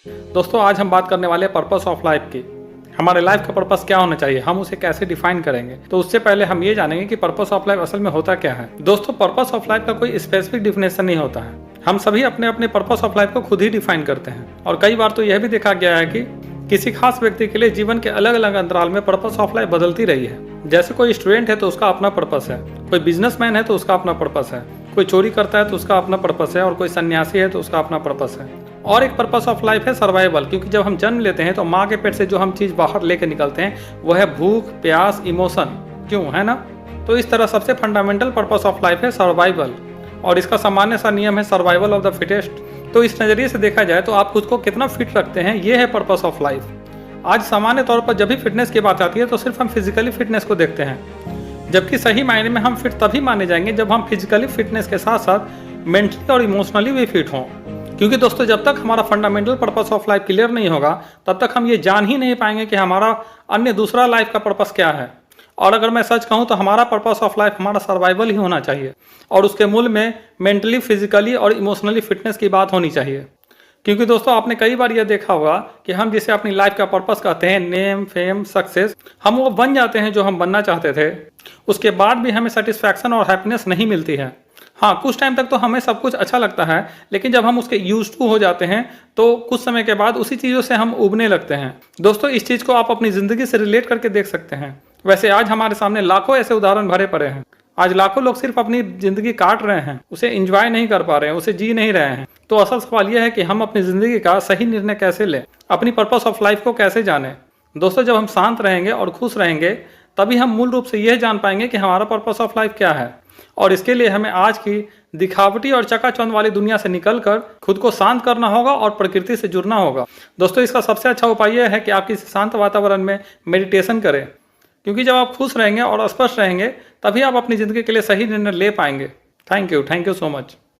दोस्तों आज हम बात करने वाले हैं पर्पस ऑफ लाइफ की। हमारे लाइफ का पर्पस क्या होना चाहिए, हम उसे कैसे डिफाइन करेंगे। तो उससे पहले हम ये जानेंगे कि पर्पस ऑफ लाइफ असल में होता क्या है। दोस्तों पर्पस ऑफ लाइफ का कोई स्पेसिफिक डिफिनेशन नहीं होता है। हम सभी अपने अपने पर्पस ऑफ लाइफ को खुद ही डिफाइन करते हैं। और कई बार तो यह भी देखा गया है कि किसी खास व्यक्ति के लिए जीवन के अलग अलग अंतराल में पर्पस ऑफ लाइफ बदलती रही है। जैसे कोई स्टूडेंट है तो उसका अपना पर्पस है, कोई बिजनेसमैन है तो उसका अपना पर्पस है, कोई चोरी करता है तो उसका अपना पर्पस है, और कोई सन्यासी है तो उसका अपना पर्पस है। और एक पर्पस ऑफ लाइफ है सर्वाइवल, क्योंकि जब हम जन्म लेते हैं तो माँ के पेट से जो हम चीज़ बाहर लेके निकलते हैं वो है भूख, प्यास, इमोशन, क्यों है ना। तो इस तरह सबसे फंडामेंटल पर्पस ऑफ लाइफ है सर्वाइवल, और इसका सामान्य सा नियम है सर्वाइवल ऑफ द फिटेस्ट। तो इस नज़रिए से देखा जाए तो आप खुद को कितना फिट रखते हैं, ये है पर्पस ऑफ लाइफ। आज सामान्य तौर पर जब भी फिटनेस की बात आती है तो सिर्फ हम फिजिकली फिटनेस को देखते हैं, जबकि सही मायने में हम फिट तभी माने जाएंगे जब हम फिजिकली फिटनेस के साथ साथ मेंटली और इमोशनली भी फिट हों। क्योंकि दोस्तों जब तक हमारा fundamental purpose of life clear नहीं होगा तब तक हम ये जान ही नहीं पाएंगे कि हमारा अन्य दूसरा लाइफ का पर्पस क्या है। और अगर मैं सच कहूँ तो हमारा पर्पस ऑफ लाइफ हमारा सर्वाइवल ही होना चाहिए, और उसके मूल में मेंटली, फिजिकली और इमोशनली फिटनेस की बात होनी चाहिए। क्योंकि दोस्तों आपने कई बार यह देखा होगा कि हम जिसे अपनी लाइफ का पर्पस कहते हैं, नेम, फेम, सक्सेस, हम वो बन जाते हैं जो हम बनना चाहते थे। उसके बाद भी हमें सेटिस्फैक्शन और हैप्पीनेस नहीं मिलती है। हाँ, कुछ टाइम तक तो हमें सब कुछ अच्छा लगता है, लेकिन जब हम उसके यूज्ड टू हो जाते हैं तो कुछ समय के बाद उसी चीज़ों से हम उबने लगते हैं। दोस्तों इस चीज़ को आप अपनी ज़िंदगी से रिलेट करके देख सकते हैं। वैसे आज हमारे सामने लाखों ऐसे उदाहरण भरे पड़े हैं। आज लाखों लोग सिर्फ अपनी ज़िंदगी काट रहे हैं, उसे एंजॉय नहीं कर पा रहे हैं, उसे जी नहीं रहे हैं। तो असल सवाल यह है कि हम अपनी ज़िंदगी का सही निर्णय कैसे लें, अपनी पर्पस ऑफ लाइफ को कैसे जानें। दोस्तों जब हम शांत रहेंगे और खुश रहेंगे तभी हम मूल रूप से यह जान पाएंगे कि हमारा पर्पस ऑफ लाइफ क्या है। और इसके लिए हमें आज की दिखावटी और चकाचौंध वाली दुनिया से निकलकर खुद को शांत करना होगा और प्रकृति से जुड़ना होगा। दोस्तों इसका सबसे अच्छा उपाय यह है कि आप किसी शांत वातावरण में मेडिटेशन करें, क्योंकि जब आप खुश रहेंगे और स्पष्ट रहेंगे तभी आप अपनी ज़िंदगी के लिए सही निर्णय ले पाएंगे। Thank you so much.